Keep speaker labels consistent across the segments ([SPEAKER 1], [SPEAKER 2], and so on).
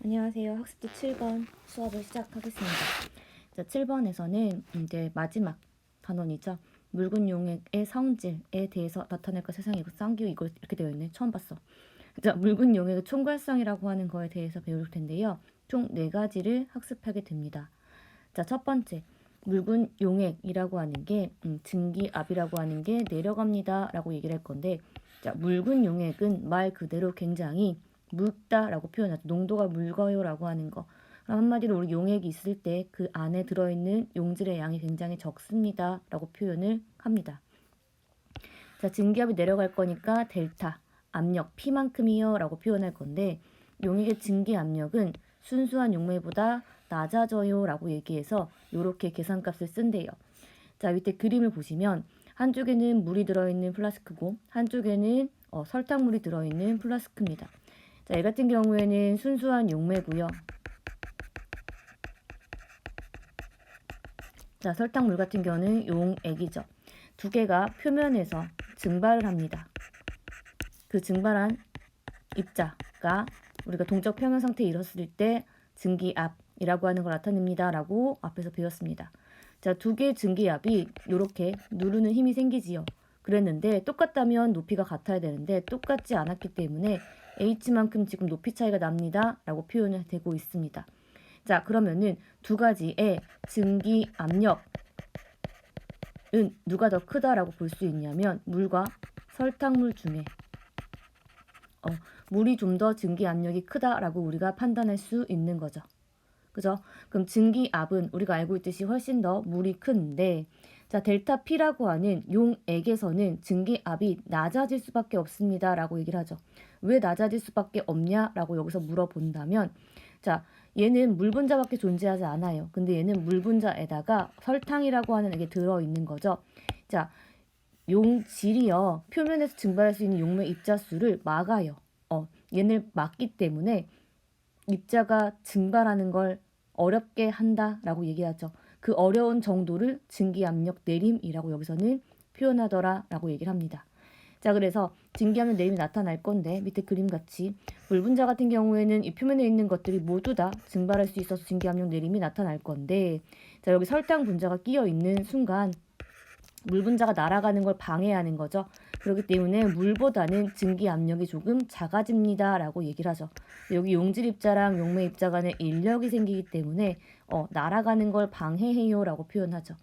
[SPEAKER 1] 안녕하세요. 학습지 7번 수업을 시작하겠습니다. 자, 7번에서는 이제 마지막 단원이죠. 묽은 용액의 성질에 대해서 나타낼까 세상에 이거 쌍기호 이거 이렇게 되어 있네. 처음 봤어. 자, 묽은 용액의 총괄성이라고 하는 거에 대해서 배울 텐데요. 총 4가지를 학습하게 됩니다. 자, 첫 번째. 묽은 용액이라고 하는 게 증기압이라고 하는 게 내려갑니다 라고 얘기를 할 건데, 자, 묽은 용액은 말 그대로 굉장히 묽다라고 표현하죠. 농도가 묽어요라고 하는 거. 그럼 한마디로 우리 용액이 있을 때 그 안에 들어있는 용질의 양이 굉장히 적습니다라고 표현을 합니다. 자, 증기압이 내려갈 거니까 델타 압력 P만큼이요라고 표현할 건데, 용액의 증기압력은 순수한 용매보다 낮아져요라고 얘기해서 이렇게 계산값을 쓴대요. 자, 밑에 그림을 보시면 한쪽에는 물이 들어있는 플라스크고 한쪽에는 설탕물이 들어있는 플라스크입니다. 자, 이 같은 경우에는 순수한 용매고요. 자, 설탕물 같은 경우는 용액이죠. 두 개가 표면에서 증발을 합니다. 그 증발한 입자가 우리가 동적 평형 상태에 이뤘을 때 증기압이라고 하는 걸 나타냅니다 라고 앞에서 배웠습니다. 자, 두 개의 증기압이 이렇게 누르는 힘이 생기지요. 그랬는데 똑같다면 높이가 같아야 되는데 똑같지 않았기 때문에 H만큼 지금 높이 차이가 납니다 라고 표현이 되고 있습니다. 자, 그러면은 두 가지의 증기압력은 누가 더 크다라고 볼 수 있냐면 물과 설탕물 중에 물이 좀 더 증기압력이 크다라고 우리가 판단할 수 있는 거죠. 그죠? 그럼 증기압은 우리가 알고 있듯이 훨씬 더 물이 큰데, 자, 델타 P라고 하는 용액에서는 증기압이 낮아질 수밖에 없습니다 라고 얘기를 하죠. 왜 낮아질 수밖에 없냐라고 여기서 물어본다면, 자, 얘는 물 분자밖에 존재하지 않아요. 근데 얘는 물 분자에다가 설탕이라고 하는 게 들어있는 거죠. 자, 용질이요, 표면에서 증발할 수 있는 용매 입자수를 막아요. 얘를 막기 때문에 입자가 증발하는 걸 어렵게 한다라고 얘기하죠. 그 어려운 정도를 증기압력 내림이라고 여기서는 표현하더라라고 얘기를 합니다. 자, 그래서 증기압력 내림이 나타날 건데 밑에 그림같이 물 분자 같은 경우에는 이 표면에 있는 것들이 모두 다 증발할 수 있어서 증기압력 내림이 나타날 건데, 자, 여기 설탕 분자가 끼어 있는 순간 물 분자가 날아가는 걸 방해하는 거죠. 그렇기 때문에 물보다는 증기압력이 조금 작아집니다 라고 얘기를 하죠. 여기 용질 입자랑 용매 입자 간에 인력이 생기기 때문에 날아가는 걸 방해해요 라고 표현하죠.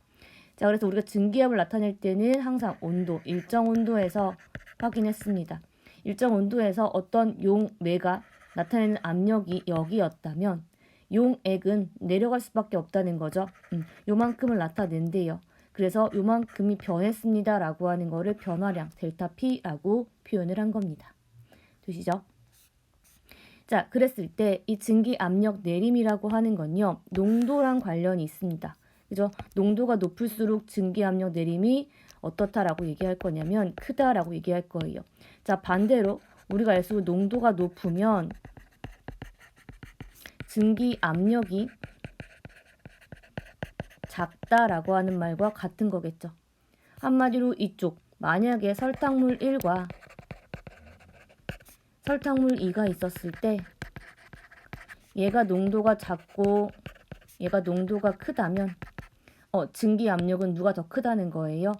[SPEAKER 1] 자, 그래서 우리가 증기압을 나타낼 때는 항상 온도, 일정 온도에서 확인했습니다. 일정 온도에서 어떤 용매가 나타내는 압력이 여기였다면 용액은 내려갈 수밖에 없다는 거죠. 요만큼을 나타낸대요. 그래서 요만큼이 변했습니다 라고 하는 거를 변화량 델타 P라고 표현을 한 겁니다. 되시죠? 자, 그랬을 때 이 증기압력 내림이라고 하는 건요, 농도랑 관련이 있습니다. 그죠? 농도가 높을수록 증기압력 내림이 어떻다라고 얘기할 거냐면 크다라고 얘기할 거예요. 자, 반대로 우리가 알수록 농도가 높으면 증기압력이 작다라고 하는 말과 같은 거겠죠. 한마디로 이쪽, 만약에 설탕물 1과 설탕물 2가 있었을 때 얘가 농도가 작고 얘가 농도가 크다면 증기압력은 누가 더 크다는 거예요?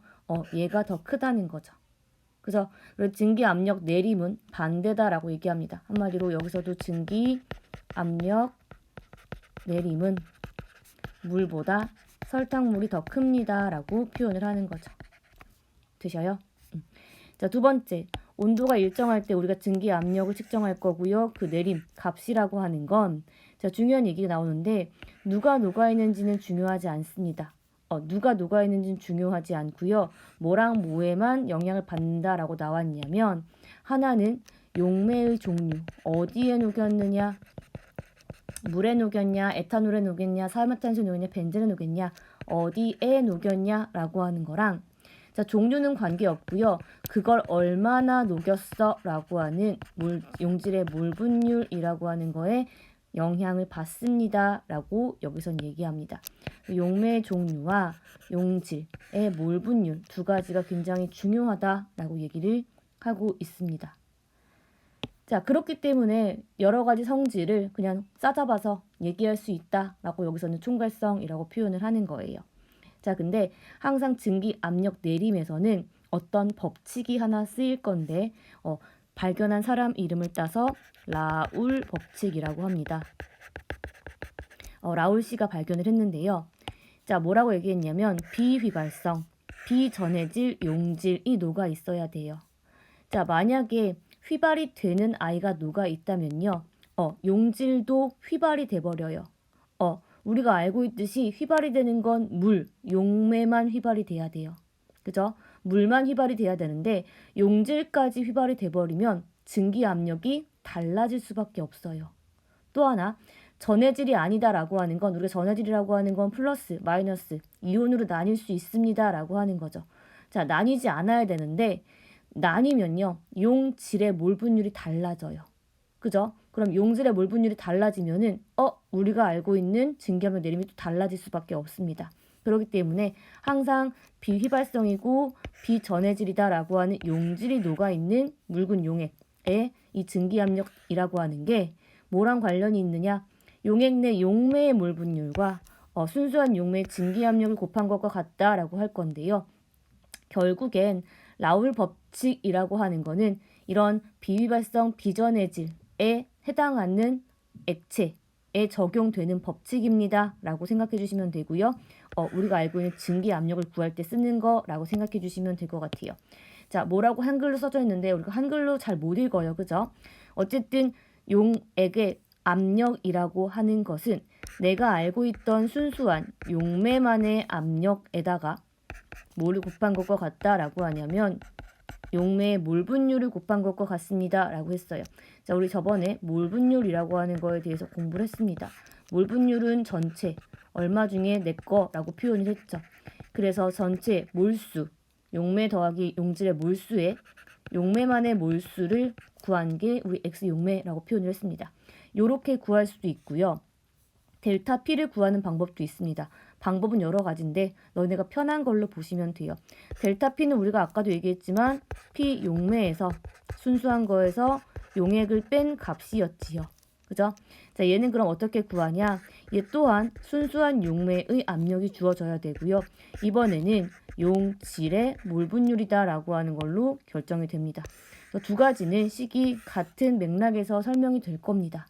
[SPEAKER 1] 얘가 더 크다는 거죠. 그죠? 그리고 증기압력 내림은 반대다라고 얘기합니다. 한마디로 여기서도 증기압력 내림은 물보다 설탕물이 더 큽니다 라고 표현을 하는 거죠. 되셔요? 자, 두 번째, 온도가 일정할 때 우리가 증기압력을 측정할 거고요. 그 내림 값이라고 하는 건, 자, 중요한 얘기가 나오는데 누가 녹아있는지는 중요하지 않습니다. 누가 녹아있는지는 중요하지 않고요. 뭐랑 뭐에만 영향을 받는다라고 나왔냐면, 하나는 용매의 종류, 어디에 녹였느냐, 물에 녹였냐, 에탄올에 녹였냐, 사르탄소에 녹였냐, 벤젠에 녹였냐, 어디에 녹였냐라고 하는 거랑, 자, 종류는 관계없고요. 그걸 얼마나 녹였어 라고 하는 용질의 몰 분율이라고 하는 거에 영향을 받습니다 라고 여기선 얘기합니다. 용매의 종류와 용질의 몰 분율 두 가지가 굉장히 중요하다라고 얘기를 하고 있습니다. 자, 그렇기 때문에 여러 가지 성질을 그냥 싸잡아서 얘기할 수 있다라고 여기서는 총괄성이라고 표현을 하는 거예요. 자, 근데 항상 증기 압력 내림에서는 어떤 법칙이 하나 쓰일 건데 발견한 사람 이름을 따서 라울 법칙이라고 합니다. 라울 씨가 발견을 했는데요. 자, 뭐라고 얘기했냐면 비휘발성, 비전해질, 용질이 녹아 있어야 돼요. 자, 만약에 휘발이 되는 아이가 녹아 있다면요. 용질도 휘발이 돼버려요. 우리가 알고 있듯이 휘발이 되는 건 물, 용매만 휘발이 돼야 돼요. 그죠? 물만 휘발이 돼야 되는데 용질까지 휘발이 돼버리면 증기 압력이 달라질 수밖에 없어요. 또 하나, 전해질이 아니다라고 하는 건 우리가 전해질이라고 하는 건 플러스, 마이너스, 이온으로 나뉠 수 있습니다라고 하는 거죠. 자, 나뉘지 않아야 되는데 나뉘면요. 용질의 몰 분율이 달라져요. 그죠? 그럼 용질의 몰 분율이 달라지면은 우리가 알고 있는 증기압력 내림이 또 달라질 수밖에 없습니다. 그렇기 때문에 항상 비휘발성이고 비전해질이다라고 하는 용질이 녹아있는 묽은 용액에 이 증기압력이라고 하는 게 뭐랑 관련이 있느냐? 용액 내 용매의 몰 분율과 순수한 용매의 증기압력을 곱한 것과 같다라고 할 건데요. 결국엔 라울 법칙이라고 하는 거는 이런 비휘발성 비전해질에 해당하는 액체에 적용되는 법칙입니다. 라고 생각해 주시면 되고요. 우리가 알고 있는 증기 압력을 구할 때 쓰는 거라고 생각해 주시면 될 것 같아요. 자, 뭐라고 한글로 써져 있는데 우리가 한글로 잘 못 읽어요. 그죠? 어쨌든 용액의 압력이라고 하는 것은 내가 알고 있던 순수한 용매만의 압력에다가 뭐를 곱한 것과 같다라고 하냐면 용매의 몰 분율을 곱한 것과 같습니다. 라고 했어요. 자, 우리 저번에 몰 분율이라고 하는 거에 대해서 공부를 했습니다. 몰 분율은 전체, 얼마 중에 내 거라고 표현을 했죠. 그래서 전체 몰수, 용매 더하기 용질의 몰수에 용매만의 몰수를 구한 게 우리 X 용매라고 표현을 했습니다. 요렇게 구할 수도 있고요. 델타 P를 구하는 방법도 있습니다. 방법은 여러 가지인데 너네가 편한 걸로 보시면 돼요. 델타 P는 우리가 아까도 얘기했지만 P 용매에서 순수한 거에서 용액을 뺀 값이었지요. 그죠? 자, 얘는 그럼 어떻게 구하냐? 얘 또한 순수한 용매의 압력이 주어져야 되고요. 이번에는 용질의 몰 분율이다라고 하는 걸로 결정이 됩니다. 두 가지는 식이 같은 맥락에서 설명이 될 겁니다.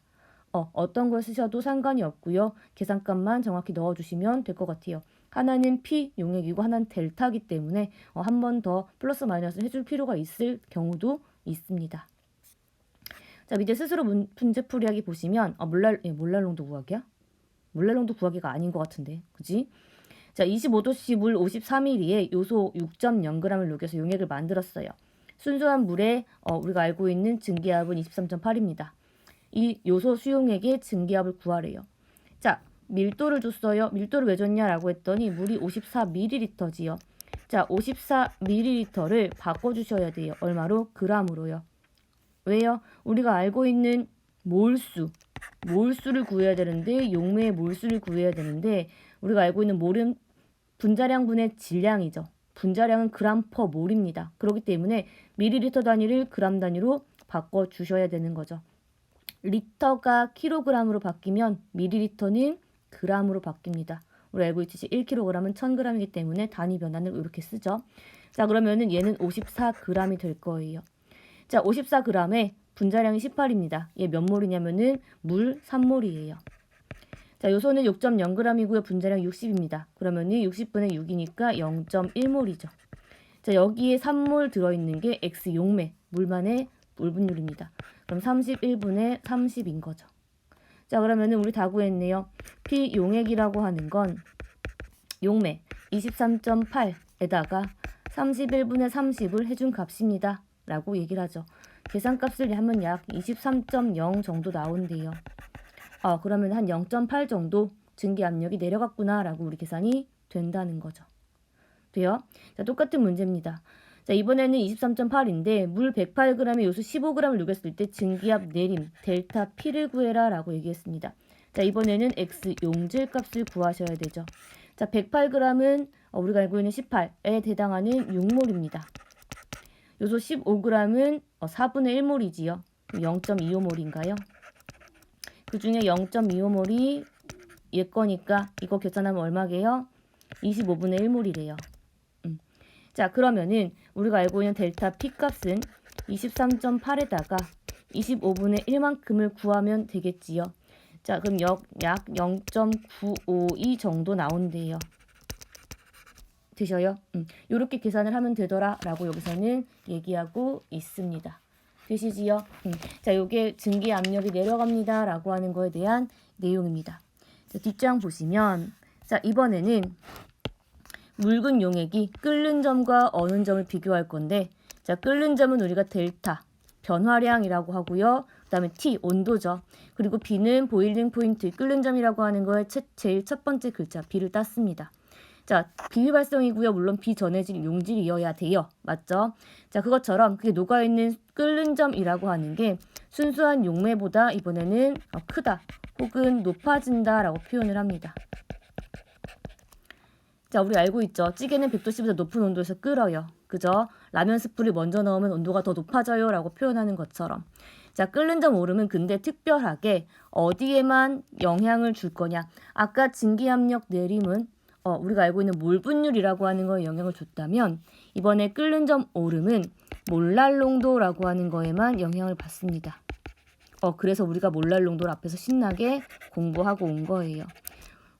[SPEAKER 1] 어떤 걸 쓰셔도 상관이 없고요. 계산값만 정확히 넣어주시면 될 것 같아요. 하나는 P 용액이고 하나는 델타이기 때문에 한 번 더 플러스 마이너스 해줄 필요가 있을 경우도 있습니다. 자, 밑에 스스로 문제 풀이하기 보시면 몰랄농도 구하기야? 몰랄농도 구하기가 아닌 것 같은데, 그지? 자, 25도씨 물 53ml에 요소 6.0g을 녹여서 용액을 만들었어요. 순수한 물에 우리가 알고 있는 증기압은 23.8입니다. 이 요소 수용액의 증기압을 구하래요. 자, 밀도를 줬어요. 밀도를 왜 줬냐라고 했더니 물이 54ml지요. 자, 54ml를 바꿔주셔야 돼요. 얼마로? 그람으로요. 왜요? 우리가 알고 있는 몰수를 구해야 되는데 용매의 몰수를 구해야 되는데 우리가 알고 있는 몰은 분자량분의 질량이죠. 분자량은 그람 퍼 몰입니다. 그렇기 때문에 밀리리터 단위를 그람 단위로 바꿔주셔야 되는 거죠. 리터가 킬로그램으로 바뀌면 밀리리터는 그람으로 바뀝니다. 우리 알고 있듯이 1kg은 1000g이기 때문에 단위 변환을 이렇게 쓰죠. 자, 그러면은 얘는 54g이 될 거예요. 자, 54g에 분자량이 18입니다. 얘 몇 몰이냐면은 물 3몰이에요. 자, 요소는 6.0g이고요. 분자량 60입니다. 그러면은 60분의 6이니까 0.1몰이죠. 자, 여기에 3몰 들어있는 게 X 용매, 물만의 몰 분율입니다. 그럼 31분의 30인 거죠. 자, 그러면은 우리 다 구했네요. P 용액이라고 하는 건 용매 23.8에다가 31분의 30을 해준 값입니다. 라고 얘기를 하죠. 계산값을 하면 약 23.0 정도 나온대요. 그러면 한 0.8 정도 증기압력이 내려갔구나 라고 우리 계산이 된다는 거죠. 돼요? 자, 똑같은 문제입니다. 자, 이번에는 23.8인데 물 108g에 요소 15g을 녹였을 때 증기압 내림 델타 P를 구해라 라고 얘기했습니다. 자, 이번에는 X 용질 값을 구하셔야 되죠. 자, 108g은 우리가 알고 있는 18에 해당하는 6몰입니다. 요소 15g은 4분의 1몰이지요. 0.25몰인가요? 그 중에 0.25몰이 얘 거니까 이거 계산하면 얼마게요? 25분의 1몰이래요. 자, 그러면은 우리가 알고 있는 델타 P 값은 23.8에다가 25분의 1만큼을 구하면 되겠지요. 자, 그럼 약 0.952 정도 나온대요. 되셔요? 요렇게 계산을 하면 되더라 라고 여기서는 얘기하고 있습니다. 되시지요? 자, 요게 증기 압력이 내려갑니다 라고 하는 거에 대한 내용입니다. 자, 뒷장 보시면, 자, 이번에는 묽은 용액이 끓는 점과 어는 점을 비교할 건데, 자, 끓는 점은 우리가 델타, 변화량이라고 하고요. 그 다음에 T, 온도죠. 그리고 B는 보일링 포인트, 끓는 점이라고 하는 거에 제일 첫 번째 글자, B를 땄습니다. 자, 비밀발성이고요. 물론 비전해질 용질이어야 돼요. 맞죠? 자, 그것처럼 그게 녹아있는 끓는 점이라고 하는 게 순수한 용매보다 이번에는 크다 혹은 높아진다 라고 표현을 합니다. 자, 우리 알고 있죠? 찌개는 100도씨보다 높은 온도에서 끓어요. 그죠? 라면 스프를 먼저 넣으면 온도가 더 높아져요 라고 표현하는 것처럼. 자, 끓는 점 오름은 근데 특별하게 어디에만 영향을 줄 거냐. 아까 증기압력 내림은 우리가 알고 있는 몰 분율이라고 하는 거에 영향을 줬다면 이번에 끓는 점 오름은 몰랄 농도라고 하는 거에만 영향을 받습니다. 그래서 우리가 몰랄 농도를 앞에서 신나게 공부하고 온 거예요.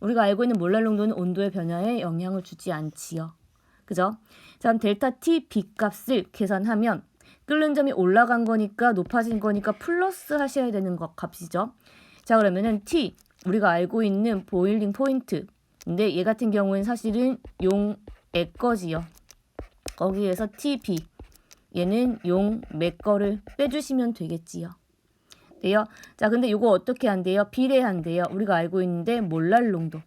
[SPEAKER 1] 우리가 알고 있는 몰랄 농도는 온도의 변화에 영향을 주지 않지요. 그죠? 자, 그럼 델타 T B 값을 계산하면 끓는 점이 올라간 거니까 높아진 거니까 플러스 하셔야 되는 것 값이죠. 자, 그러면은 T 우리가 알고 있는 보일링 포인트 근데 얘 같은 경우는 사실은 용액 거지요. 거기에서 TB 얘는 용맥 거를 빼주시면 되겠지요. 돼요? 자, 근데 이거 어떻게 한대요? 비례한대요. 우리가 알고 있는데 몰랄 농도.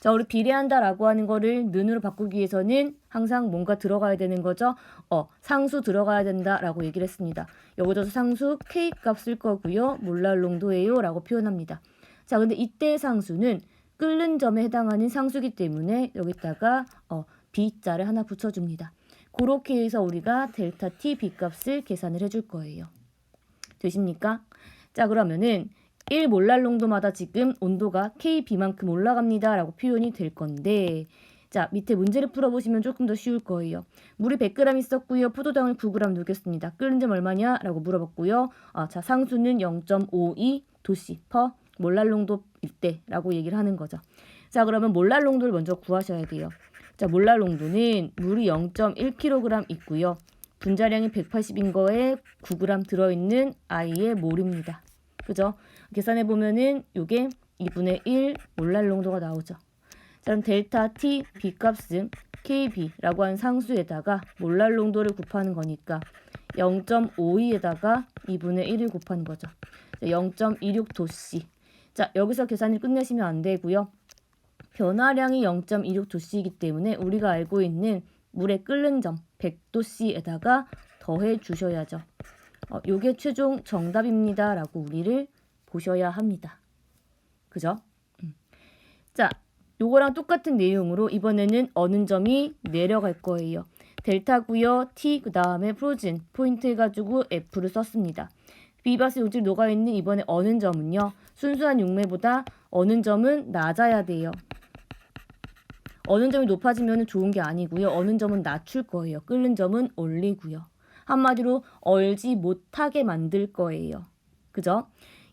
[SPEAKER 1] 자, 우리 비례한다라고 하는 거를 는으로 바꾸기 위해서는 항상 뭔가 들어가야 되는 거죠. 상수 들어가야 된다라고 얘기를 했습니다. 여기서 상수 K 값 쓸 거고요. 몰랄 농도예요 라고 표현합니다. 자, 근데 이때 상수는 끓는 점에 해당하는 상수기 때문에 여기다가 B자를 하나 붙여줍니다. 그렇게 해서 우리가 델타 T B 값을 계산을 해줄 거예요. 되십니까? 자, 그러면은 1몰랄 농도마다 지금 온도가 KB만큼 올라갑니다 라고 표현이 될 건데 자, 밑에 문제를 풀어보시면 조금 더 쉬울 거예요. 물이 100g 있었고요. 포도당을 9g 녹였습니다. 끓는 점 얼마냐? 라고 물어봤고요. 자, 상수는 0.52 도씨 퍼 몰랄 농도일 때 라고 얘기를 하는 거죠. 자, 그러면 몰랄 농도를 먼저 구하셔야 돼요. 자, 몰랄 농도는 물이 0.1kg 있고요. 분자량이 180인 거에 9g 들어있는 I의 몰입니다. 그죠? 계산해보면은 이게 2분의 1 몰랄 농도가 나오죠. 자, 그럼 델타 T B 값은 KB라고 하는 상수에다가 몰랄 농도를 곱하는 거니까 0.52에다가 2분의 1을 곱하는 거죠. 0.26 도씨. 자, 여기서 계산을 끝내시면 안 되고요. 변화량이 0.26 도씨이기 때문에 우리가 알고 있는 물의 끓는 점 100도씨에다가 더해 주셔야죠. 요게 최종 정답입니다 라고 우리를 보셔야 합니다. 그죠? 자, 요거랑 똑같은 내용으로 이번에는 어는 점이 내려갈 거예요. 델타고요. T 그 다음에 프로진 포인트 해가지고 F를 썼습니다. 비바스 용질 녹아있는 이번에 어는 점은요. 순수한 용매보다 어는 점은 낮아야 돼요. 어는 점이 높아지면 좋은 게 아니고요. 어는 점은 낮출 거예요. 끓는 점은 올리고요. 한마디로 얼지 못하게 만들 거예요. 그죠?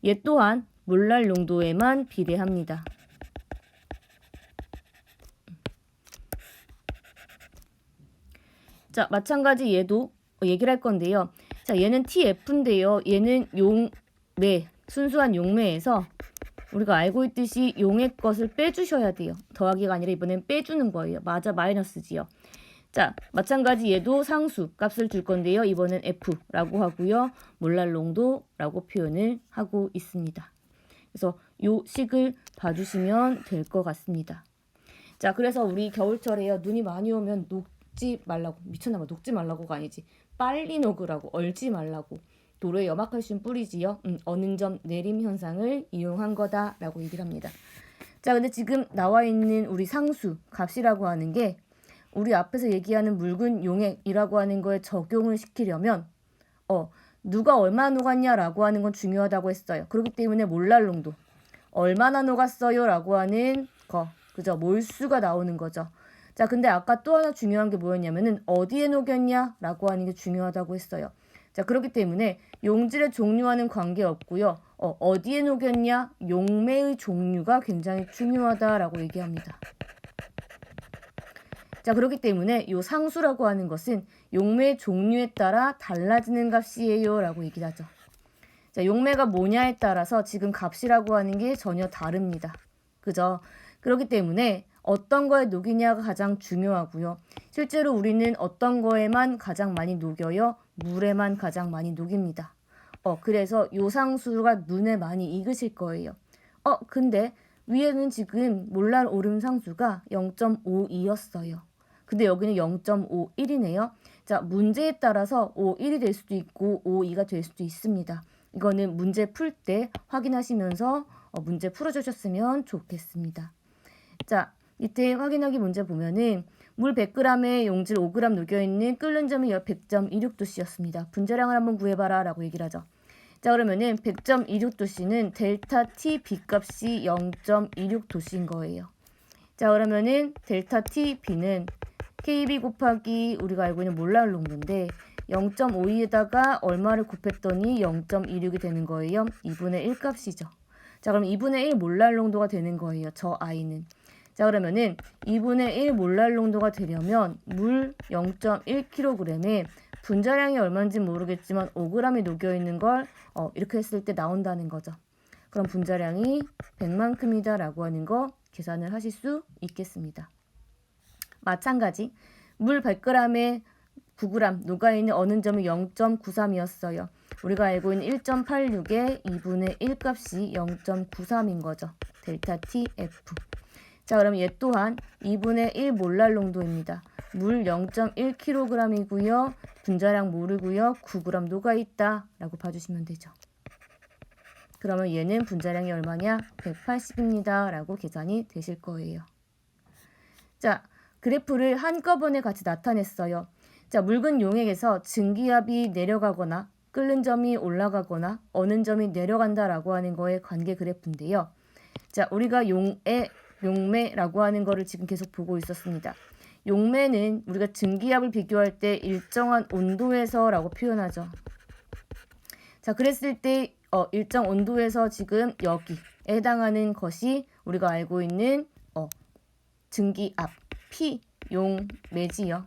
[SPEAKER 1] 얘 또한 몰랄 농도에만 비례합니다. 자, 마찬가지 얘도 얘기를 할 건데요. 자, 얘는 TF인데요. 얘는 용매, 순수한 용매에서 우리가 알고 있듯이 용의 것을 빼주셔야 돼요. 더하기가 아니라 이번엔 빼주는 거예요. 맞아, 마이너스지요. 자, 마찬가지 얘도 상수 값을 줄 건데요. 이번엔 F라고 하고요. 몰랄 농도라고 표현을 하고 있습니다. 그래서 요 식을 봐주시면 될 것 같습니다. 자, 그래서 우리 겨울철에요. 눈이 많이 오면 녹지 말라고. 미쳤나봐. 녹지 말라고가 아니지. 빨리 녹으라고. 얼지 말라고. 도로에 염화칼슘 뿌리지요. 어는 점 내림 현상을 이용한 거다라고 얘기를 합니다. 자, 근데 지금 나와 있는 우리 상수 값이라고 하는 게 우리 앞에서 얘기하는 묽은 용액이라고 하는 거에 적용을 시키려면 누가 얼마나 녹았냐라고 하는 건 중요하다고 했어요. 그렇기 때문에 몰랄 농도. 얼마나 녹았어요? 라고 하는 거. 그죠? 몰수가 나오는 거죠. 자, 근데 아까 또 하나 중요한 게 뭐였냐면은 어디에 녹였냐? 라고 하는 게 중요하다고 했어요. 자, 그렇기 때문에 용질의 종류와는 관계없고요. 어디에 녹였냐? 용매의 종류가 굉장히 중요하다라고 얘기합니다. 자, 그렇기 때문에 이 상수라고 하는 것은 용매의 종류에 따라 달라지는 값이에요 라고 얘기를 하죠. 자, 용매가 뭐냐에 따라서 지금 값이라고 하는 게 전혀 다릅니다. 그죠? 그렇기 때문에 어떤 거에 녹이냐가 가장 중요하고요. 실제로 우리는 어떤 거에만 가장 많이 녹여요? 물에만 가장 많이 녹입니다. 그래서 요 상수가 눈에 많이 익으실 거예요. 근데 위에는 지금 몰랄 오름 상수가 0.52였어요. 근데 여기는 0.51이네요. 자, 문제에 따라서 51이 될 수도 있고 52가 될 수도 있습니다. 이거는 문제 풀 때 확인하시면서 문제 풀어주셨으면 좋겠습니다. 자, 이때 확인하기 문제 보면은 물 100g에 용질 5g 녹여있는 끓는 점이 100.26도씨였습니다. 분자량을 한번 구해봐라 라고 얘기를 하죠. 자, 그러면은 100.26도씨는 델타 T B값이 0.26도씨인 거예요. 자, 그러면은 델타 T B는 KB 곱하기 우리가 알고 있는 몰랄 농도인데 0.52에다가 얼마를 곱했더니 0.26이 되는 거예요. 2분의 1 값이죠. 자, 그럼 2분의 1 몰랄 농도가 되는 거예요. 저 아이는. 자, 그러면은 2분의 1 몰랄 농도가 되려면 물 0.1kg에 분자량이 얼마인지 모르겠지만 5g이 녹여있는 걸 이렇게 했을 때 나온다는 거죠. 그럼 분자량이 100만큼이다 라고 하는 거 계산을 하실 수 있겠습니다. 마찬가지 물 100g에 9g 녹아있는 어느 점이 0.93이었어요. 우리가 알고 있는 1.86의 2분의 1 값이 0.93인 거죠. 델타 TF. 자, 그럼 얘 또한 2분의 1 몰랄 농도입니다. 물 0.1kg이고요. 분자량 모르고요. 9g 녹아있다 라고 봐주시면 되죠. 그러면 얘는 분자량이 얼마냐? 180입니다 라고 계산이 되실 거예요. 자, 그래프를 한꺼번에 같이 나타냈어요. 자, 묽은 용액에서 증기압이 내려가거나 끓는 점이 올라가거나 어는 점이 내려간다라고 하는 거의 관계 그래프인데요. 자, 우리가 용매라고 하는 거를 지금 계속 보고 있었습니다. 용매는 우리가 증기압을 비교할 때 일정한 온도에서라고 표현하죠. 자, 그랬을 때 일정 온도에서 지금 여기에 해당하는 것이 우리가 알고 있는 증기압 P 용매지요.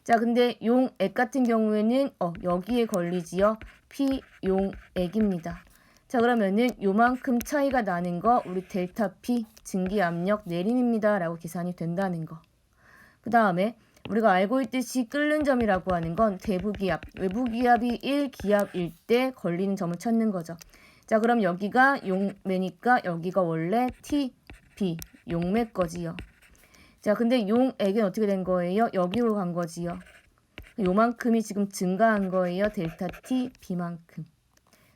[SPEAKER 1] 자, 근데 용액 같은 경우에는 여기에 걸리지요. P 용액입니다. 자, 그러면은 요만큼 차이가 나는 거 우리 델타 P 증기압력 내림입니다 라고 계산이 된다는 거. 그 다음에 우리가 알고 있듯이 끓는 점이라고 하는 건 대부기압, 외부기압이 1기압일 때 걸리는 점을 찾는 거죠. 자, 그럼 여기가 용매니까 여기가 원래 TP 용매 거지요. 자, 근데 용액은 어떻게 된 거예요? 여기로 간 거지요. 요만큼이 지금 증가한 거예요. 델타 T B만큼.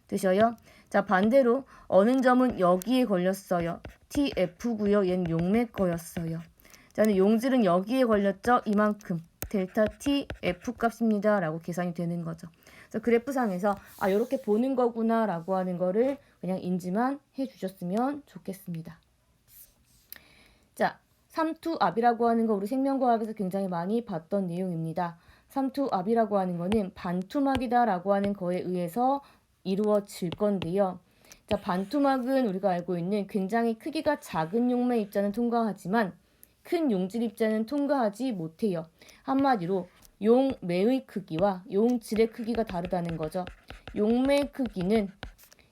[SPEAKER 1] 되셔요? 자, 반대로 어느 점은 여기에 걸렸어요. TF고요. 얘는 용매 거였어요. 자, 근데 용질은 여기에 걸렸죠? 이만큼. 델타 TF 값입니다. 라고 계산이 되는 거죠. 그래서 그래프상에서 이렇게 보는 거구나 라고 하는 거를 그냥 인지만 해주셨으면 좋겠습니다. 자, 삼투압이라고 하는 거 우리 생명과학에서 굉장히 많이 봤던 내용입니다. 삼투압이라고 하는 거는 반투막이다 라고 하는 거에 의해서 이루어질 건데요. 자, 반투막은 우리가 알고 있는 굉장히 크기가 작은 용매 입자는 통과하지만 큰 용질 입자는 통과하지 못해요. 한마디로 용매의 크기와 용질의 크기가 다르다는 거죠. 용매 크기는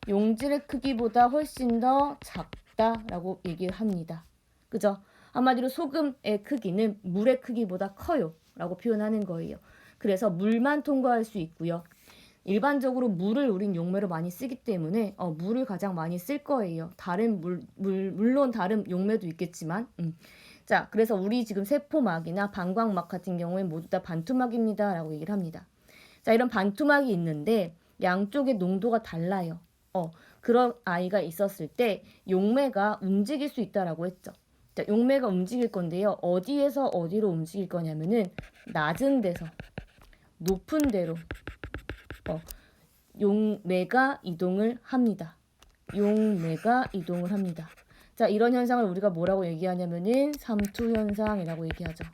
[SPEAKER 1] 용질의 크기보다 훨씬 더 작다라고 얘기를 합니다. 그죠? 한마디로 소금의 크기는 물의 크기보다 커요 라고 표현하는 거예요. 그래서 물만 통과할 수 있고요. 일반적으로 물을 우린 용매로 많이 쓰기 때문에 물을 가장 많이 쓸 거예요. 다른 물론 다른 용매도 있겠지만 자, 그래서 우리 지금 세포막이나 방광막 같은 경우에 모두 다 반투막입니다 라고 얘기를 합니다. 자, 이런 반투막이 있는데 양쪽의 농도가 달라요. 그런 아이가 있었을 때 용매가 움직일 수 있다라고 했죠. 자, 용매가 움직일 건데요. 어디에서 어디로 움직일 거냐면은 낮은 데서 높은 데로 용매가 이동을 합니다. 용매가 이동을 합니다. 자, 이런 현상을 우리가 뭐라고 얘기하냐면은 삼투현상이라고 얘기하죠.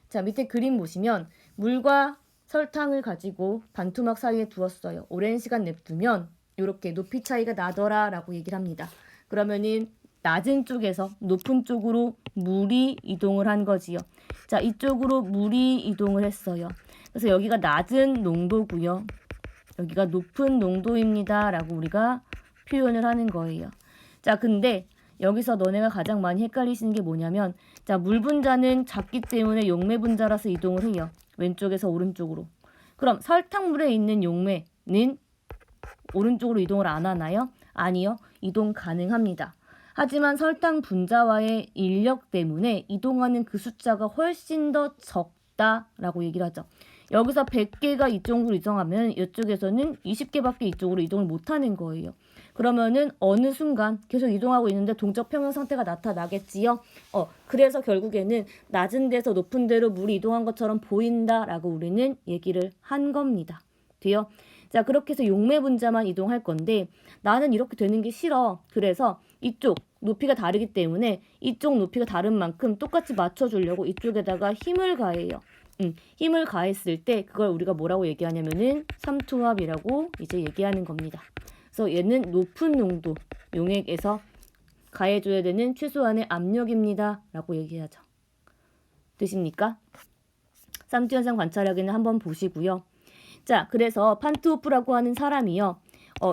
[SPEAKER 1] 자, 밑에 그림 보시면 물과 설탕을 가지고 반토막 사이에 두었어요. 오랜 시간 냅두면 이렇게 높이 차이가 나더라 라고 얘기를 합니다. 그러면은 낮은 쪽에서 높은 쪽으로 물이 이동을 한 거지요. 자, 이쪽으로 물이 이동을 했어요. 그래서 여기가 낮은 농도고요. 여기가 높은 농도입니다 라고 우리가 표현을 하는 거예요. 자, 근데 여기서 너네가 가장 많이 헷갈리시는 게 뭐냐면, 자, 물 분자는 작기 때문에 용매 분자라서 이동을 해요. 왼쪽에서 오른쪽으로. 그럼 설탕물에 있는 용매는 오른쪽으로 이동을 안 하나요? 아니요. 이동 가능합니다. 하지만 설탕 분자와의 인력 때문에 이동하는 그 숫자가 훨씬 더 적다라고 얘기를 하죠. 여기서 100개가 이쪽으로 이동하면 이쪽에서는 20개밖에 이쪽으로 이동을 못하는 거예요. 그러면은 어느 순간 계속 이동하고 있는데 동적 평형 상태가 나타나겠지요. 그래서 결국에는 낮은 데서 높은 데로 물이 이동한 것처럼 보인다라고 우리는 얘기를 한 겁니다. 돼요? 자, 그렇게 해서 용매 분자만 이동할 건데 나는 이렇게 되는 게 싫어. 그래서 이쪽 높이가 다르기 때문에 이쪽 높이가 다른 만큼 똑같이 맞춰주려고 이쪽에다가 힘을 가해요. 힘을 가했을 때 그걸 우리가 뭐라고 얘기하냐면은 삼투압이라고 이제 얘기하는 겁니다. 그래서 얘는 높은 농도 용액에서 가해줘야 되는 최소한의 압력입니다 라고 얘기하죠. 되십니까? 삼투현상 관찰하기는 한번 보시고요. 자, 그래서 판트호프라고 하는 사람이요.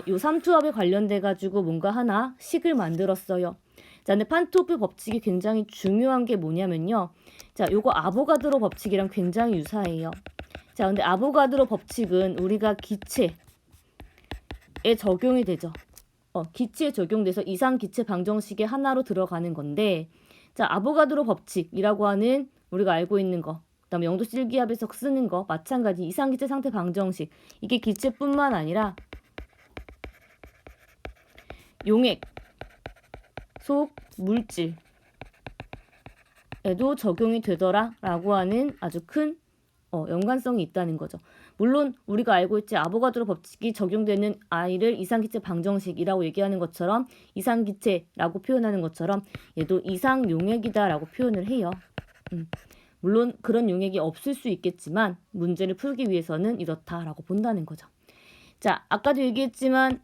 [SPEAKER 1] 요 삼투압에 관련돼 가지고 뭔가 하나 식을 만들었어요. 자, 근데 판트호프 법칙이 굉장히 중요한 게 뭐냐면요. 자, 요거 아보가드로 법칙이랑 굉장히 유사해요. 자, 근데 아보가드로 법칙은 우리가 기체에 적용이 되죠. 기체에 적용돼서 이상기체 방정식의 하나로 들어가는 건데, 자, 아보가드로 법칙이라고 하는 우리가 알고 있는 거, 그다음에 영도씨 일기압에서 쓰는 거 마찬가지 이상기체 상태 방정식. 이게 기체뿐만 아니라 용액, 속, 물질에도 적용이 되더라라고 하는 아주 큰 연관성이 있다는 거죠. 물론 우리가 알고 있지 아보가드로 법칙이 적용되는 I를 이상기체 방정식이라고 얘기하는 것처럼 이상기체라고 표현하는 것처럼 얘도 이상용액이다라고 표현을 해요. 물론 그런 용액이 없을 수 있겠지만 문제를 풀기 위해서는 이렇다라고 본다는 거죠. 자, 아까도 얘기했지만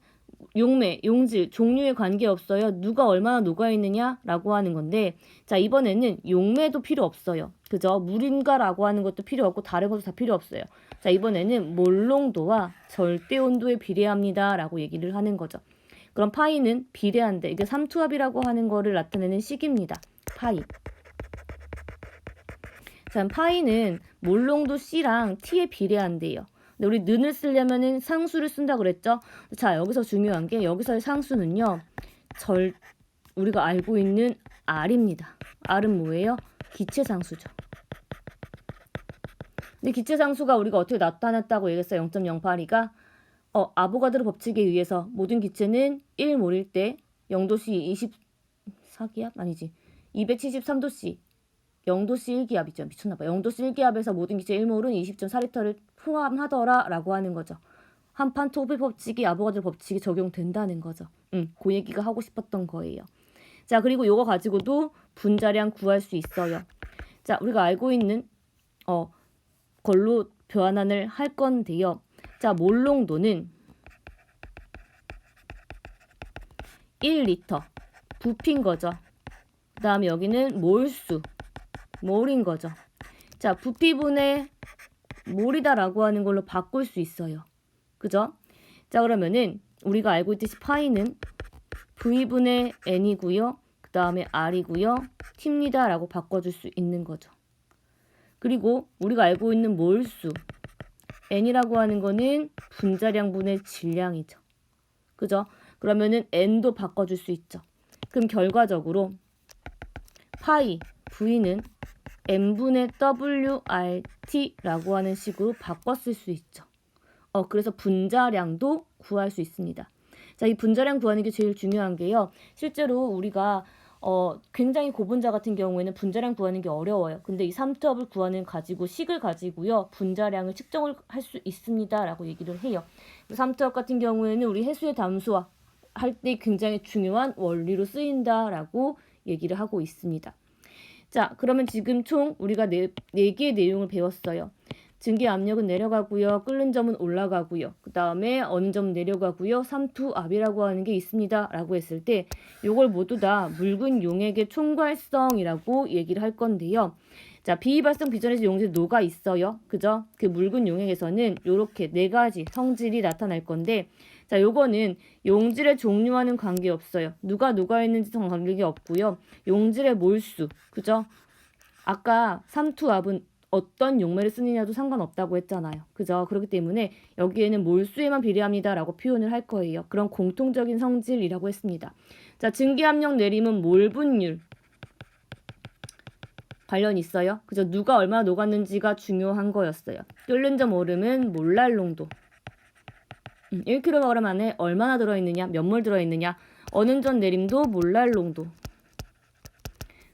[SPEAKER 1] 용매, 용질, 종류에 관계없어요. 누가 얼마나 녹아있느냐라고 하는 건데, 자, 이번에는 용매도 필요 없어요. 그죠? 물인가라고 하는 것도 필요 없고 다른 것도 다 필요 없어요. 자, 이번에는 몰농도와 절대 온도에 비례합니다 라고 얘기를 하는 거죠. 그럼 파이는 비례한데, 이게 삼투압이라고 하는 거를 나타내는 식입니다. 파이. 자, 파이는 몰농도 C랑 T에 비례한대요. 근데 우리 는을 쓰려면은 상수를 쓴다 그랬죠? 자, 여기서 중요한 게 여기서의 상수는요. 우리가 알고 있는 R입니다. R은 뭐예요? 기체상수죠. 근데 기체상수가 우리가 어떻게 나타났다고 얘기했어요? 0.082가 아보가드로 법칙에 의해서 모든 기체는 1몰일 때 0도씨 24기압? 아니지. 273도씨 0도씨 1기압이죠. 미쳤나봐. 0도씨 1기압에서 모든 기체 1몰은 20.4리터를 포함하더라 라고 하는 거죠. 한 판토프 법칙이 아보가드로 법칙이 적용된다는 거죠. 그 얘기가 하고 싶었던 거예요. 자, 그리고 요거 가지고도 분자량 구할 수 있어요. 자, 우리가 알고 있는 걸로 변환을 할 건데요. 자, 몰농도는 1리터 부피인 거죠. 그 다음에 여기는 몰수 몰인 거죠. 자, 부피분의 몰이다라고 하는 걸로 바꿀 수 있어요. 그죠? 자, 그러면은 우리가 알고 있듯이 파이는 V분의 N이고요. 그 다음에 R이고요. T입니다라고 바꿔줄 수 있는 거죠. 그리고 우리가 알고 있는 몰수 N이라고 하는 거는 분자량분의 질량이죠. 그죠? 그러면은 N도 바꿔줄 수 있죠. 그럼 결과적으로 파이 V는 N분의 WRT라고 하는 식으로 바꿨을 수 있죠. 그래서 분자량도 구할 수 있습니다. 자, 이 분자량 구하는 게 제일 중요한 게요. 실제로 우리가 굉장히 고분자 같은 경우에는 분자량 구하는 게 어려워요. 근데 이 삼투압을 구하는 식을 가지고요. 분자량을 측정을 할 수 있습니다. 라고 얘기를 해요. 삼투압 같은 경우에는 우리 해수의 담수화 할 때 굉장히 중요한 원리로 쓰인다라고 얘기를 하고 있습니다. 자, 그러면 지금 총 우리가 네 개의 내용을 배웠어요. 증기 압력은 내려가고요. 끓는 점은 올라가고요. 그 다음에 어는 점은 내려가고요. 삼투압이라고 하는 게 있습니다. 라고 했을 때 요걸 모두 다 묽은 용액의 총괄성이라고 얘기를 할 건데요. 자, 비이발성 비전에서 용질이 녹아 있어요. 그죠? 그 묽은 용액에서는 요렇게 네 가지 성질이 나타날 건데 자, 요거는 용질의 종류와는 관계없어요. 누가 녹아있는지도 관계 없고요. 용질의 몰수, 그죠? 아까 삼투압은 어떤 용매를 쓰느냐도 상관없다고 했잖아요. 그죠? 그렇기 때문에 여기에는 몰수에만 비례합니다. 라고 표현을 할 거예요. 그런 공통적인 성질이라고 했습니다. 자, 증기압력 내림은 몰 분율. 관련 있어요. 그죠? 누가 얼마나 녹았는지가 중요한 거였어요. 끓는 점 오름은 몰랄 농도. 1kg 안에 얼마나 들어있느냐, 몇 몰 들어있느냐, 어는 점 내림도 몰랄 농도.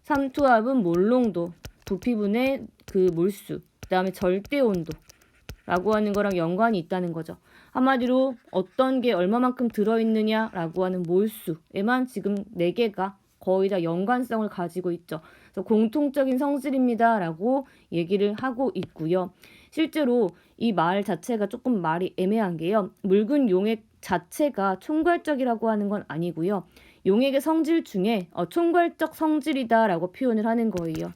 [SPEAKER 1] 삼투압은 몰 농도, 부피분의 그 몰수, 그 다음에 절대 온도라고 하는 거랑 연관이 있다는 거죠. 한마디로 어떤 게 얼마만큼 들어있느냐라고 하는 몰수에만 지금 4개가 거의 다 연관성을 가지고 있죠. 그래서 공통적인 성질입니다라고 얘기를 하고 있고요. 실제로 이 말 자체가 조금 말이 애매한 게요. 묽은 용액 자체가 총괄적이라고 하는 건 아니고요. 용액의 성질 중에 총괄적 성질이다라고 표현을 하는 거예요.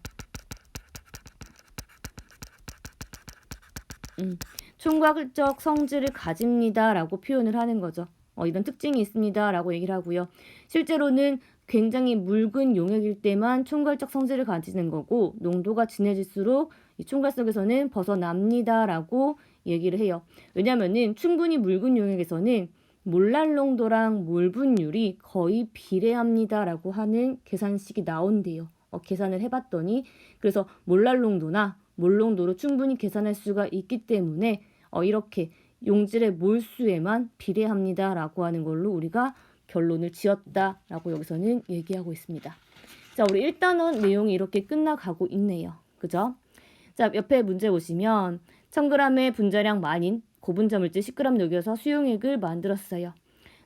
[SPEAKER 1] 총괄적 성질을 가집니다라고 표현을 하는 거죠. 이런 특징이 있습니다라고 얘기를 하고요. 실제로는 굉장히 묽은 용액일 때만 총괄적 성질을 가지는 거고 농도가 진해질수록 이 총괄성에서는 벗어납니다라고 얘기를 해요. 왜냐면은 충분히 묽은 용액에서는 몰랄 농도랑 몰 분율이 거의 비례합니다라고 하는 계산식이 나온대요. 계산을 해봤더니 그래서 몰랄 농도나 몰 농도로 충분히 계산할 수가 있기 때문에 이렇게 용질의 몰수에만 비례합니다라고 하는 걸로 우리가 결론을 지었다라고 여기서는 얘기하고 있습니다. 자, 우리 1단원 내용이 이렇게 끝나가고 있네요. 그죠? 자, 옆에 문제 보시면 1000g의 분자량 만인 고분자 물질 10g 녹여서 수용액을 만들었어요.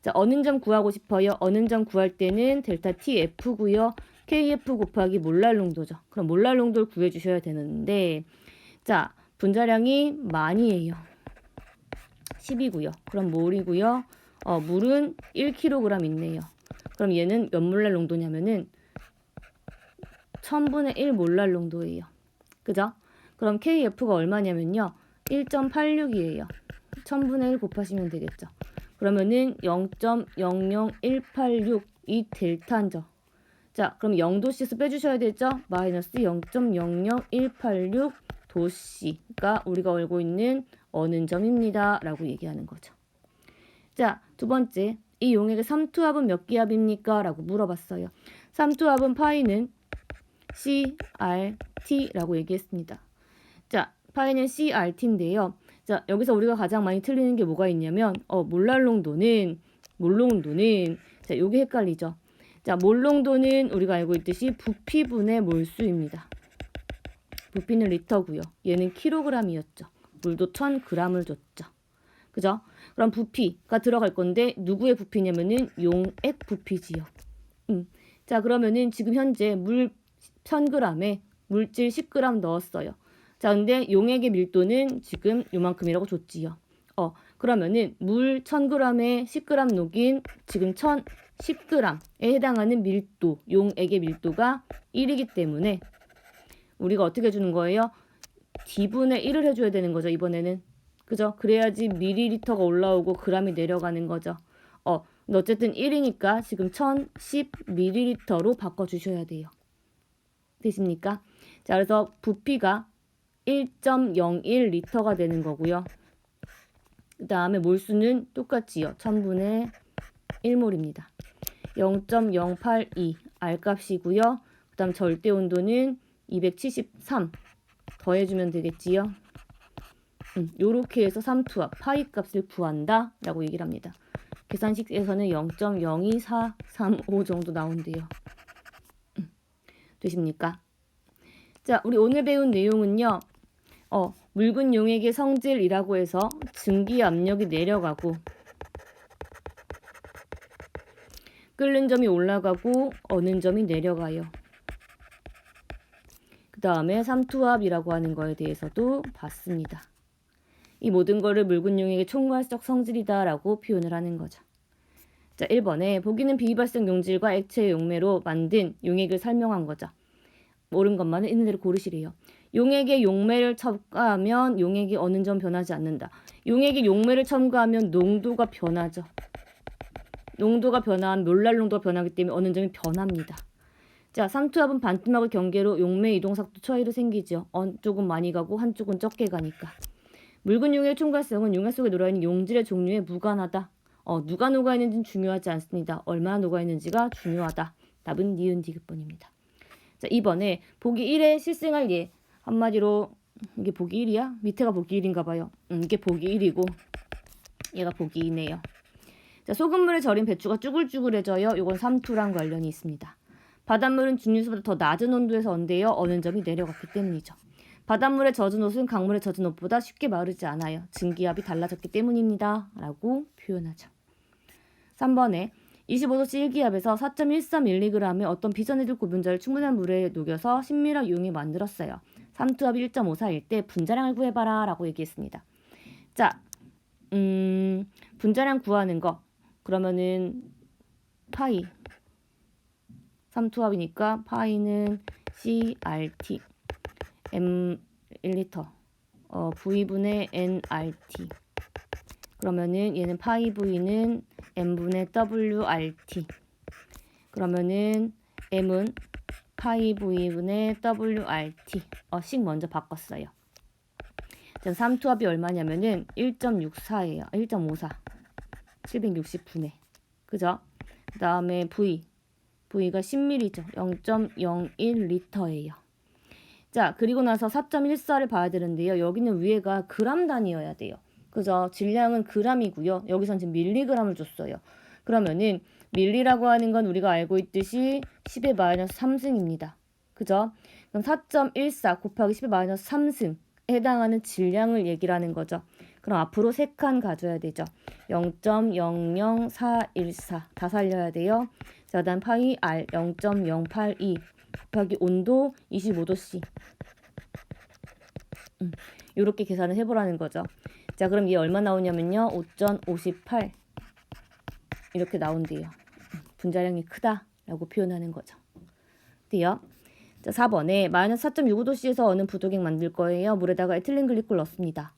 [SPEAKER 1] 자, 어는 점 구하고 싶어요. 어는 점 구할 때는 델타 TF고요. KF 곱하기 몰랄 농도죠. 그럼 몰랄 농도를 구해주셔야 되는데 자, 분자량이 만이에요. 10이고요. 그럼 몰이고요. 물은 1kg 있네요. 그럼 얘는 몇 몰랄 농도냐면은 1000분의 1 몰랄 농도예요. 그죠? 그럼 KF가 얼마냐면요. 1.86이에요. 1000분의 1 곱하시면 되겠죠. 그러면은 0.00186 이 델타죠. 자, 그럼 0도씨에서 빼주셔야 되죠? 마이너스 0.00186 도씨가 우리가 알고 있는 어는 점입니다. 라고 얘기하는 거죠. 자, 두 번째. 이 용액의 삼투압은 몇 기압입니까? 라고 물어봤어요. 삼투압은 파이는 CRT라고 얘기했습니다. 자, 파이는 CRT인데요. 자, 여기서 우리가 가장 많이 틀리는 게 뭐가 있냐면 몰랄 농도는 자, 요게 헷갈리죠. 자, 몰 농도는 우리가 알고 있듯이 부피분의 몰수입니다. 부피는 리터고요. 얘는 킬로그램이었죠. 물도 1000g을 줬죠. 그죠? 그럼 부피가 들어갈 건데 누구의 부피냐면은 용액 부피지요. 자, 그러면은 지금 현재 물 1000g에 물질 10g 넣었어요. 자, 근데 용액의 밀도는 지금 요만큼이라고 줬지요. 그러면은 물 1000g에 10g 녹인 지금 10g에 해당하는 밀도, 용액의 밀도가 1이기 때문에 우리가 어떻게 주는 거예요? D분의 1을 해줘야 되는 거죠, 이번에는. 그죠? 그래야지 밀리리터가 올라오고 g이 내려가는 거죠. 근데 어쨌든 1이니까 지금 1010ml로 바꿔주셔야 돼요. 되십니까? 자, 그래서 부피가 1.01L가 되는 거고요. 그 다음에 몰수는 똑같지요. 1000분의 1몰입니다. 0.082 R값이고요. 그 다음 절대 온도는 273 더해주면 되겠지요. 요렇게 해서 삼투압 파이 값을 구한다 라고 얘기를 합니다. 계산식에서는 0.02435 정도 나온대요. 되십니까? 자, 우리 오늘 배운 내용은요. 묽은 용액의 성질이라고 해서 증기 압력이 내려가고 끓는 점이 올라가고 어는 점이 내려가요. 그 다음에 삼투압이라고 하는 거에 대해서도 봤습니다. 이 모든 거를 묽은 용액의 총괄적 성질이다 라고 표현을 하는 거죠. 자, 1번에 보기는 비발생 용질과 액체의 용매로 만든 용액을 설명한 거죠. 모르는 것만은 있는 대로 고르시래요. 용액의 용매를 첨가하면 용액이 어느 점 변하지 않는다. 용액의 용매를 첨가하면 농도가 변하죠. 농도가 변하면 몰랄 농도가 변하기 때문에 어느 점이 변합니다. 자, 삼투압은 반투막을 경계로 용매 이동삭도 차이로 생기죠. 한쪽은 많이 가고 한쪽은 적게 가니까. 묽은 용액의 총괄성은 용액 속에 녹아있는 용질의 종류에 무관하다. 누가 녹아있는지는 중요하지 않습니다. 얼마나 녹아있는지가 중요하다. 답은 니은 디귿번입니다. 자, 2번에 보기 1의 실생활 예. 한마디로 이게 보기 1이야? 밑에가 보기 1인가 봐요. 이게 보기 1이고 얘가 보기 2네요. 자, 소금물에 절인 배추가 쭈글쭈글해져요. 이건 삼투랑 관련이 있습니다. 바닷물은 증류수보다 더 낮은 온도에서 언대요. 어는 점이 내려갔기 때문이죠. 바닷물에 젖은 옷은 강물에 젖은 옷보다 쉽게 마르지 않아요. 증기압이 달라졌기 때문입니다. 라고 표현하죠. 3번에 25도씨 1기압에서 4.13mg의 어떤 비전해질 고분자를 충분한 물에 녹여서 신미락 용액 만들었어요. 삼투압이 1.54일 때 분자량을 구해봐라 라고 얘기했습니다. 자, 분자량 구하는 거 그러면은 파이 삼투압이니까 파이는 CRT M 1리터 V분의 nRT 그러면은 얘는 파이 V는 M분의 WRT 그러면은 M은 파이 V분의 WRT 식 먼저 바꿨어요. 자, 삼투압이 얼마냐면은 1.64예요. 1.54 760분의 그죠? 그 다음에 V가 10ml죠. 0.01리터예요. 자, 그리고 나서 4.14를 봐야 되는데요. 여기는 위에가 그람 단위여야 돼요. 그죠? 질량은 g이고요. 여기선 지금 밀리그램을 줬어요. 그러면은 밀리라고 하는 건 우리가 알고 있듯이 10의 마이너스 3승입니다. 그죠? 그럼 4.14 곱하기 10의 마이너스 3승에 해당하는 질량을 얘기를 하는 거죠. 그럼 앞으로 3칸 가져야 되죠. 0.00414 다 살려야 돼요. 자, 다음 파이 R 0.082 곱하기 온도 25도씨 이렇게 계산을 해보라는 거죠. 자, 그럼 얘 얼마 나오냐면요. 5.58 이렇게 나온대요. 분자량이 크다라고 표현하는 거죠. 돼요? 자, 4번에 마이너스 4.65도씨에서 어느 부도액 만들 거예요. 물에다가 에틸렌 글리콜 넣습니다.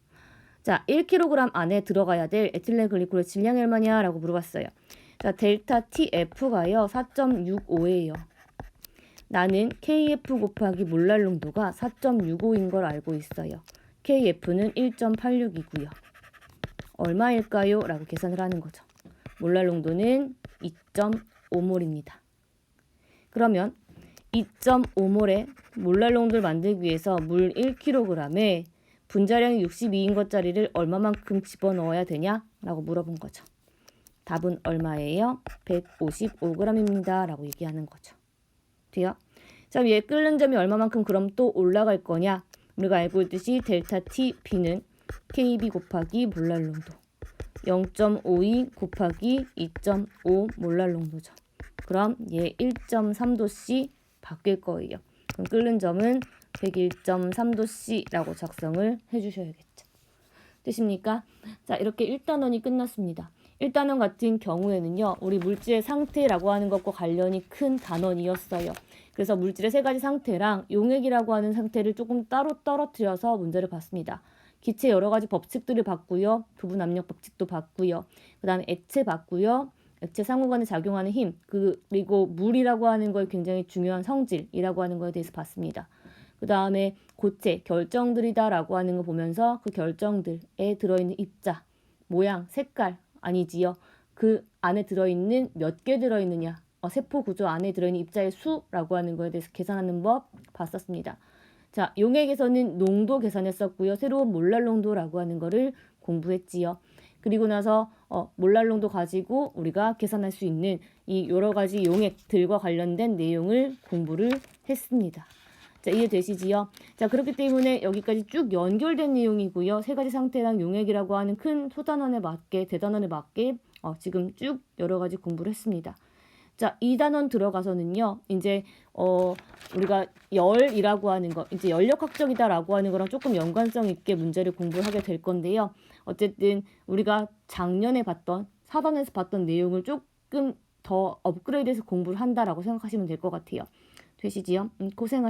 [SPEAKER 1] 자, 1kg 안에 들어가야 될 에틸렌 글리콜의 질량이 얼마냐 라고 물어봤어요. 자, 델타 TF가요 4.65예요. 나는 KF 곱하기 몰랄 농도가 4.65인 걸 알고 있어요. KF는 1.86이고요. 얼마일까요? 라고 계산을 하는 거죠. 몰랄 농도는 2.5몰입니다. 그러면 2.5몰의 몰랄 농도를 만들기 위해서 물 1kg에 분자량이 62인 것짜리를 얼마만큼 집어넣어야 되냐? 라고 물어본 거죠. 답은 얼마예요? 155g입니다. 라고 얘기하는 거죠. 돼요? 자, 얘 끓는 점이 얼마만큼 그럼 또 올라갈 거냐? 우리가 알고 있듯이 델타 T B는 KB 곱하기 몰랄 농도 0.52 곱하기 2.5 몰랄 농도죠. 그럼 얘 1.3도씨 바뀔 거예요. 그럼 끓는 점은 101.3도씨라고 작성을 해주셔야겠죠. 되십니까? 자, 이렇게 1단원이 끝났습니다. 1단원 같은 경우에는요. 우리 물질의 상태라고 하는 것과 관련이 큰 단원이었어요. 그래서 물질의 세 가지 상태랑 용액이라고 하는 상태를 조금 따로 떨어뜨려서 문제를 봤습니다. 기체 여러 가지 법칙들을 봤고요. 부분 압력 법칙도 봤고요. 그 다음에 액체 봤고요. 액체 상호 간에 작용하는 힘, 그리고 물이라고 하는 걸 굉장히 중요한 성질이라고 하는 거에 대해서 봤습니다. 그 다음에 고체, 결정들이다라고 하는 거 보면서 그 결정들에 들어있는 입자, 모양, 색깔 아니지요. 그 안에 들어있는 몇 개 들어있느냐, 세포 구조 안에 들어있는 입자의 수라고 하는 거에 대해서 계산하는 법 봤었습니다. 자, 용액에서는 농도 계산했었고요. 새로운 몰랄 농도라고 하는 거를 공부했지요. 그리고 나서 몰랄롱도 가지고 우리가 계산할 수 있는 이 여러 가지 용액들과 관련된 내용을 공부를 했습니다. 자, 이해되시지요? 자, 그렇기 때문에 여기까지 쭉 연결된 내용이고요. 세 가지 상태랑 용액이라고 하는 큰 소단원에 맞게, 대단원에 맞게 지금 쭉 여러 가지 공부를 했습니다. 자, 2단원 들어가서는요. 이제 우리가 열이라고 하는 거, 이제 연력학적이다라고 하는 거랑 조금 연관성 있게 문제를 공부를 하게 될 건데요. 어쨌든 우리가 작년에 봤던 4단원에서 봤던 내용을 조금 더 업그레이드해서 공부를 한다라고 생각하시면 될 것 같아요. 되시지요? 고생하셨습니다.